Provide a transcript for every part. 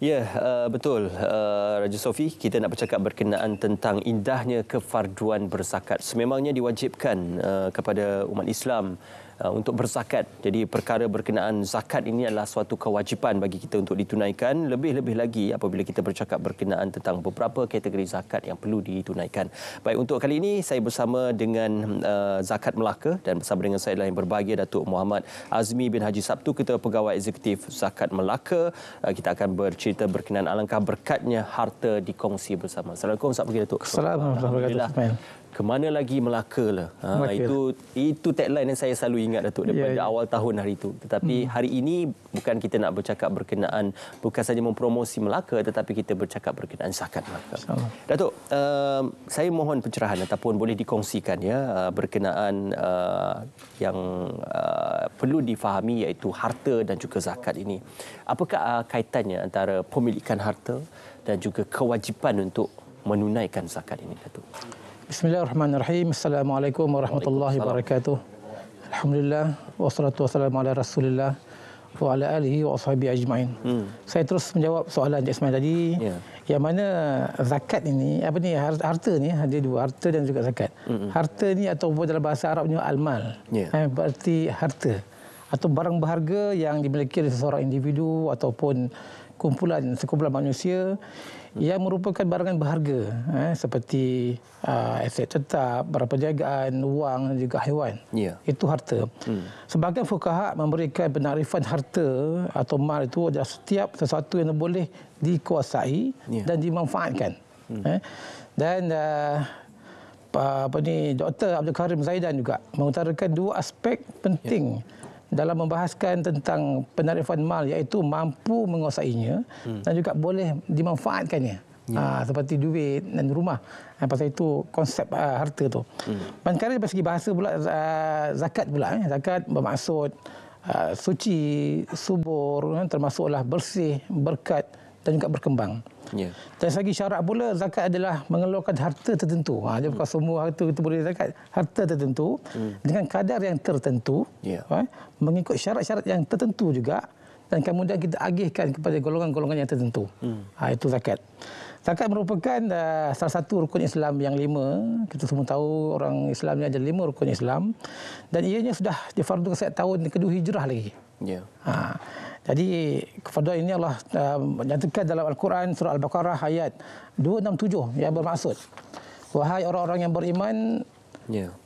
Ya, betul. Raja Sofi, kita nak bercakap berkenaan tentang indahnya kefarduan berzakat. Sememangnya diwajibkan kepada umat Islam untuk berzakat. Jadi perkara berkenaan zakat ini adalah suatu kewajipan bagi kita untuk ditunaikan. Lebih-lebih lagi apabila kita bercakap berkenaan tentang beberapa kategori zakat yang perlu ditunaikan. Baik, untuk kali ini saya bersama dengan Zakat Melaka dan bersama dengan saya adalah yang berbahagia Datuk Muhammad Azmi bin Haji Sabtu, Ketua Pegawai Eksekutif Zakat Melaka. Kita akan bercerita berkenaan alangkah berkatnya harta dikongsi bersama. Assalamualaikum, selamat pagi Datuk. Assalamualaikum warahmatullahi wabarakatuh. Kemana lagi Melaka lah. Itu tagline yang saya selalu ingat Datuk daripada awal tahun hari itu. Tetapi hari ini bukan kita nak bercakap berkenaan bukan saja mempromosi Melaka, tetapi kita bercakap berkenaan zakat Melaka. Datuk, saya mohon pencerahan ataupun boleh dikongsikan ya berkenaan yang perlu difahami iaitu harta dan juga zakat ini. Apakah kaitannya antara pemilikan harta dan juga kewajipan untuk menunaikan zakat ini, Datuk? Bismillahirrahmanirrahim. Assalamualaikum warahmatullahi wabarakatuh. Alhamdulillah wassalatu wassalamu ala Rasulillah wa ala alihi wa ashabihi ajmain. Saya terus menjawab soalan Cik Ismail tadi. Yang mana zakat ini, apa ni, harta ni ada dua, harta dan juga zakat. Harta ni ataupun dalam bahasa Arabnya al-mal. Berarti harta atau barang berharga yang dimiliki oleh seseorang individu ataupun sekumpulan manusia yang merupakan barangan berharga seperti aset tetap, barang perniagaan, wang dan juga haiwan. Itu harta. Sebahagian fuqaha memberikan penakrifan harta atau mal itu adalah setiap sesuatu yang boleh dikuasai dan dimanfaatkan. Dan Dr. Abdul Karim Zaidan juga mengutarakan dua aspek penting dalam membahaskan tentang penakrifan mal, iaitu mampu menguasainya dan juga boleh dimanfaatkannya. Seperti duit dan rumah. Pasal itu konsep harta tu. Manakala dari segi bahasa pula, zakat pula. Zakat bermaksud suci, subur, termasuklah bersih, berkat dan juga berkembang. Dari segi syarak pula, zakat adalah mengeluarkan harta tertentu. Dia bukan semua harta itu boleh zakat. Harta tertentu dengan kadar yang tertentu, mengikut syarat-syarat yang tertentu juga, dan kemudian kita agihkan kepada golongan-golongan yang tertentu. Itu zakat. Zakat merupakan salah satu rukun Islam yang 5. Kita semua tahu orang Islam ni ada 5 rukun Islam, dan ianya sudah difardukan sejak tahun kedua Hijrah lagi. Jadi kefarduan ini Allah menyatakan dalam Al-Quran surah Al-Baqarah ayat 267 yang bermaksud, wahai orang-orang yang beriman,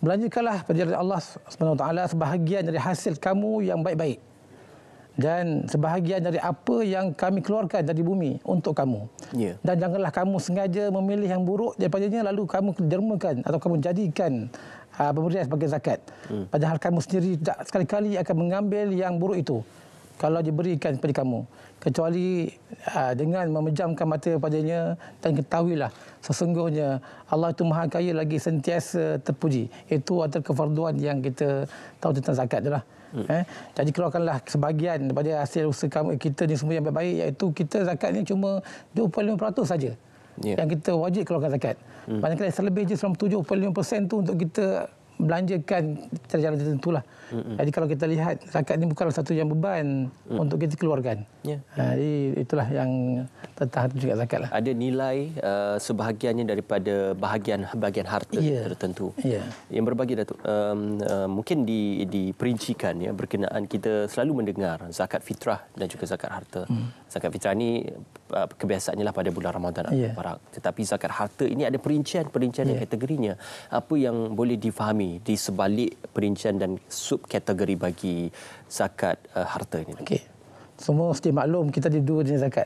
belanjakanlah pada jalan Allah SWT sebahagian dari hasil kamu yang baik-baik dan sebahagian dari apa yang kami keluarkan dari bumi untuk kamu. Dan janganlah kamu sengaja memilih yang buruk daripadanya lalu kamu dermakan atau kamu jadikan pemberian sebagai zakat. Padahal kamu sendiri tak sekali-kali akan mengambil yang buruk itu kalau diberikan kepada kamu, kecuali dengan memejamkan mata padanya, dan ketahuilah sesungguhnya Allah itu Maha Kaya lagi sentiasa terpuji. Itu adalah kefarduan yang kita tahu tentang zakat itulah. Jadi keluarkanlah sebahagian daripada hasil usaha kita ni semua yang baik-baik, iaitu kita zakat ni cuma 25% saja yang kita wajib keluarkan zakat. Manakala selebih je 97.5% tu untuk kita belanjakan cara jalan tertentu lah. Jadi kalau kita lihat, zakat ni bukanlah satu yang beban untuk kita keluarkan. Jadi itulah yang tentang juga zakat lah. Ada nilai sebahagiannya daripada bahagian harta tertentu. Yang berbagi Datuk, mungkin diperincikan ya berkenaan, kita selalu mendengar zakat fitrah dan juga zakat harta. Zakat fitrah ni kebiasaannya lah pada bulan Ramadan atau Mubarak. Tetapi zakat harta ini ada perincian dan kategorinya. Apa yang boleh difahami di sebalik perincian dan subkategori bagi zakat harta ini? Semua mesti maklum kita ada dua jenis zakat.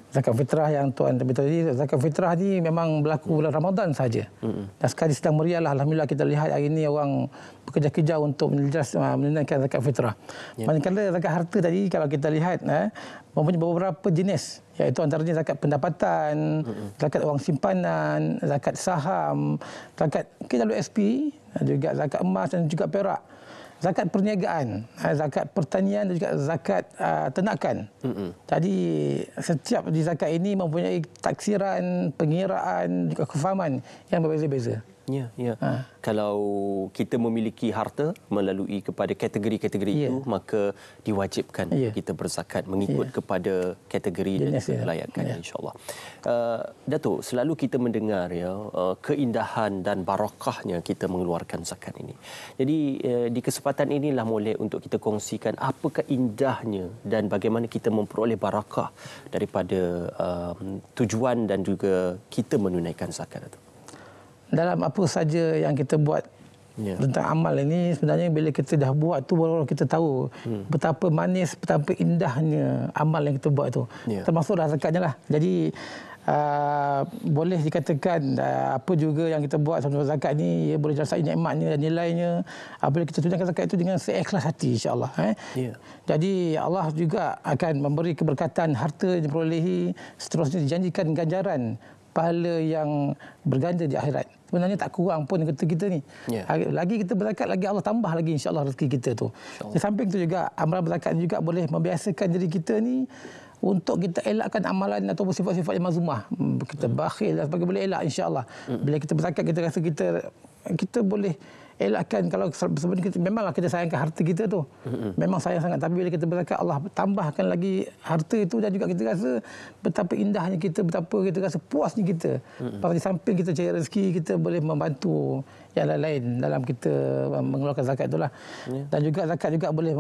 Zakat fitrah yang Tuan beritahu tadi, zakat fitrah ni memang berlaku bulan Ramadan saja. Dan sekarang sedang meriah lah, alhamdulillah kita lihat hari ini orang bekerja-kerja untuk menunaikan zakat fitrah. Manakala zakat harta tadi, kalau kita lihat mempunyai beberapa jenis, iaitu antaranya zakat pendapatan, zakat wang simpanan, zakat saham, zakat KWSP, juga zakat emas dan juga perak, zakat perniagaan, zakat pertanian dan juga zakat ternakan. Jadi setiap di zakat ini mempunyai taksiran, pengiraan, juga kefahaman yang berbeza-beza. Ya, ya. Kalau kita memiliki harta melalui kepada kategori-kategori itu, maka diwajibkan kita berzakat mengikut kepada kategori dan juga kelayakan, insya-Allah. Datuk, selalu kita mendengar keindahan dan barakahnya kita mengeluarkan zakat ini. Jadi di kesempatan inilah boleh untuk kita kongsikan apakah indahnya dan bagaimana kita memperoleh barakah daripada tujuan dan juga kita menunaikan zakat itu. Dalam apa saja yang kita buat tentang amal ini, sebenarnya bila kita dah buat tu baru kita tahu betapa manis, betapa indahnya amal yang kita buat tu. Termasuk dah zakatnya lah. Jadi boleh dikatakan apa juga yang kita buat sama zakat ni, ia boleh dirasai nikmatnya dan nilainya apabila kita tunaikan zakat itu dengan seikhlas hati, insya-Allah. Jadi Allah juga akan memberi keberkatan harta yang diperolehi, seterusnya dijanjikan ganjaran pahala yang berganda di akhirat. Sebenarnya tak kurang pun kata kita ni. Lagi kita berzakat, lagi Allah tambah lagi, insya-Allah, rezeki kita tu. Di samping tu juga amalan berzakat juga boleh membiasakan diri kita ni untuk kita elakkan amalan ataupun sifat-sifat yang mazmumah. Kita bakhil dan sebagainya boleh elak, insya-Allah. Bila kita berzakat, kita rasa kita boleh elakkan. Kalau sebenarnya kita, memanglah kita sayangkan harta kita tu, memang sayang sangat, tapi bila kita berzakat, Allah tambahkan lagi harta itu dan juga kita rasa betapa indahnya kita, betapa kita rasa puasnya kita. Pasal di samping kita cari rezeki, kita boleh membantu yang lain-lain dalam kita mengeluarkan zakat itulah. Dan juga zakat juga boleh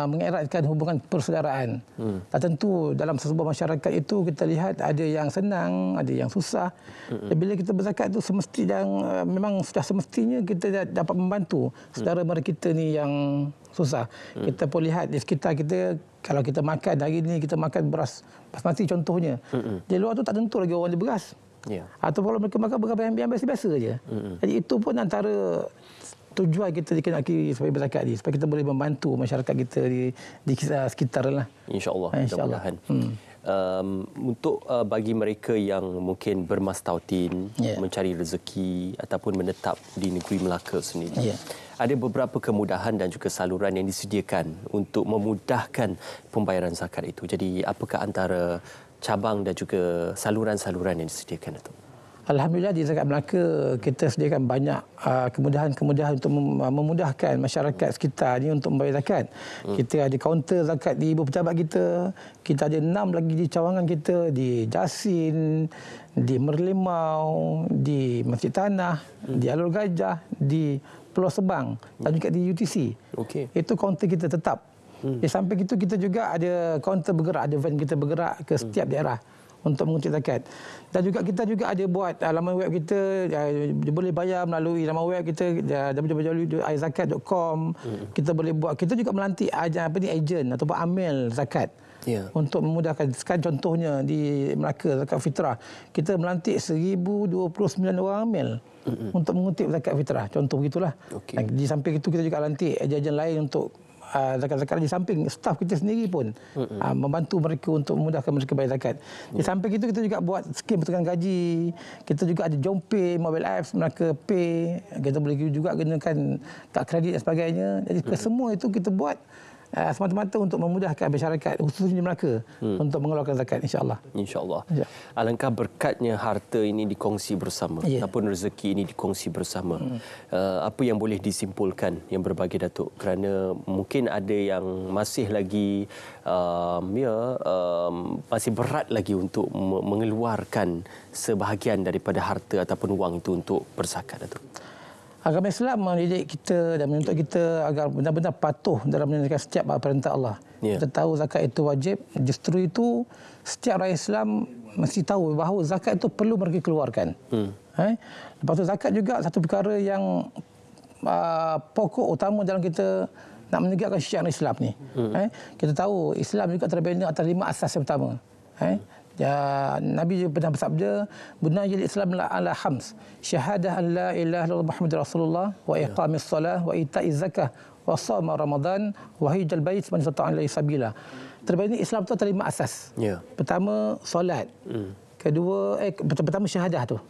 mengeratkan hubungan persaudaraan. Dan tentu dalam sebuah masyarakat itu kita lihat ada yang senang, ada yang susah. Dan bila kita berzakat itu memang sudah semestinya kita dapat membantu saudara mara kita ni yang susah. Kita boleh lihat di sekitar kita, kalau kita makan hari ini, kita makan beras basmati contohnya. Di luar tu tak tentu lagi orang ada beras. Atau kalau mereka makan beras yang biasa-biasa saja. Jadi itu pun antara tujuan kita dikenaki sebagai berzakat ni, supaya kita boleh membantu masyarakat kita di sekitar lah. InsyaAllah. Mudah-mudahan. Untuk bagi mereka yang mungkin bermastautin, mencari rezeki ataupun menetap di negeri Melaka sendiri, ada beberapa kemudahan dan juga saluran yang disediakan untuk memudahkan pembayaran zakat itu. Jadi apakah antara cabang dan juga saluran-saluran yang disediakan itu? Alhamdulillah, di Zakat Melaka kita sediakan banyak kemudahan-kemudahan untuk memudahkan masyarakat sekitar ni untuk membayar zakat. Kita ada kaunter zakat di ibu pejabat kita. Kita ada 6 lagi di cawangan kita, di Jasin, di Merlimau, di Masjid Tanah, di Alur Gajah, di Pulau Sebang dan juga di UTC. Itu kaunter kita tetap. Di samping itu kita juga ada kaunter bergerak, ada van kita bergerak ke setiap daerah untuk menguntit zakat. Dan juga kita juga ada buat laman web kita, boleh bayar melalui laman web kita www.aizakat.com. Kita boleh buat, kita juga melantik ejen ataupun amil zakat untuk memudahkan. Sekarang contohnya di Melaka zakat fitrah, kita melantik 1029 orang amil untuk mengutip zakat fitrah, contoh begitulah. Di samping itu kita juga lantik ejen-ejen lain untuk zakat-zakat. Di samping staf kita sendiri pun membantu mereka untuk memudahkan mereka bayar zakat. Di samping itu kita juga buat skim pertukaran gaji. Kita juga ada JomPay, mobile apps, Melaka Pay. Kita boleh juga gunakan kad kredit dan sebagainya. Jadi semua itu kita buat semata-mata untuk memudahkan masyarakat khususnya di Melaka untuk mengeluarkan zakat, insya-Allah. Insya-Allah. Alangkah berkatnya harta ini dikongsi bersama ataupun rezeki ini dikongsi bersama. Apa yang boleh disimpulkan yang berbagi, Datuk? Kerana mungkin ada yang masih lagi masih berat lagi untuk mengeluarkan sebahagian daripada harta ataupun wang itu untuk berzakat, Datuk. Agama Islam mendidik kita dan menuntut kita agar benar-benar patuh dalam menunaikan setiap perintah Allah. Kita tahu zakat itu wajib. Justru itu setiap rakyat Islam mesti tahu bahawa zakat itu perlu mereka keluarkan. Lepas tu zakat juga satu perkara yang pokok utama dalam kita nak menegakkan syiar Islam ni. Kita tahu Islam juga terbina atas 5 asas yang pertama. Nabi pernah bersabda, "Bunayil Islam ala khams, syahadah an la ilaha illallah Muhammadur Rasulullah, wa iqamis salah, wa ita'iz zakah, wa shaum Ramadan, wa hajjal bait man istata'a ilaihi sabila." Terbina Islam itu atas 5 asas. Pertama solat. Kedua pertama syahadah tu.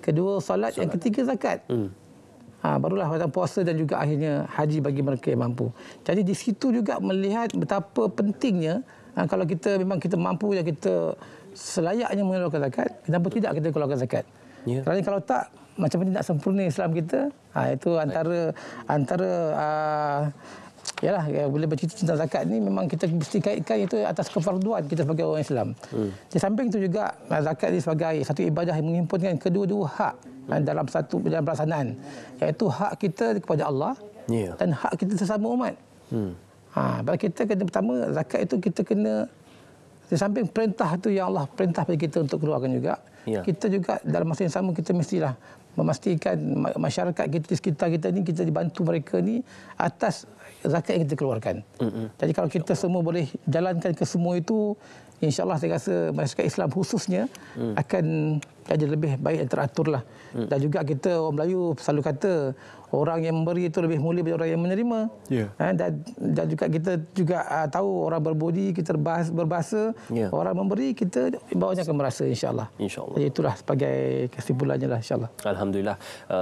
Kedua solat, yang ketiga zakat. Barulah puasa dan juga akhirnya haji bagi mereka yang mampu. Jadi di situ juga melihat betapa pentingnya kalau kita memang kita mampu dan kita selayaknya mengeluarkan zakat, kenapa tidak kita keluarkan zakat? Ya. Kerana kalau tak, macam mana nak sempurna Islam kita? Itu yalah, bila bercerita tentang zakat ni memang kita mesti kaitkan itu atas kefarduan kita sebagai orang Islam. Di samping itu juga zakat ni sebagai satu ibadah yang menghimpunkan kedua-dua hak dalam pelaksanaan, iaitu hak kita kepada Allah dan hak kita sesama umat. Kita kena pertama zakat itu kita kena di samping perintah itu yang Allah perintah bagi kita untuk keluarkan juga. Kita juga dalam masa yang sama kita mestilah memastikan masyarakat kita di sekitar kita ni kita dibantu mereka ni atas zakat yang kita keluarkan. Jadi kalau kita semua boleh jalankan ke semua itu, insya-Allah saya rasa masyarakat Islam khususnya akan jadi lebih baik dan teratur lah. Dan juga kita orang Melayu selalu kata orang yang memberi itu lebih mulia daripada orang yang menerima. Dan juga kita juga tahu orang berbudi kita berbahasa, orang memberi kita bawahnya akan merasa insya-Allah. Jadi itulah sebagai kesimpulannya lah insya-Allah. Alhamdulillah.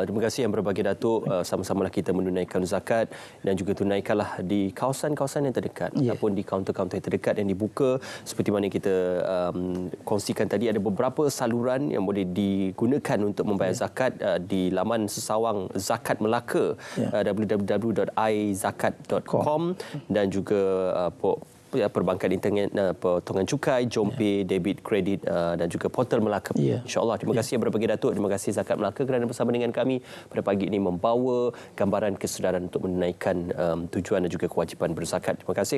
Terima kasih yang berbahagia Datuk. Sama-samalah kita menunaikan zakat dan juga tunaikanlah di kawasan-kawasan yang terdekat ataupun di kaunter-kaunter yang terdekat yang dibuka. Seperti mana kita kongsikan tadi, ada beberapa saluran yang boleh digunakan untuk membayar zakat di laman sesawang Zakat Melaka, www.izakat.com, dan juga perbankan internet, potongan cukai, JomPay, debit, kredit dan juga portal Melaka. InsyaAllah. Terima kasih yang berbahagia Datuk. Terima kasih Zakat Melaka kerana bersama dengan kami pada pagi ini membawa gambaran kesedaran untuk menunaikan tujuan dan juga kewajipan berzakat. Terima kasih.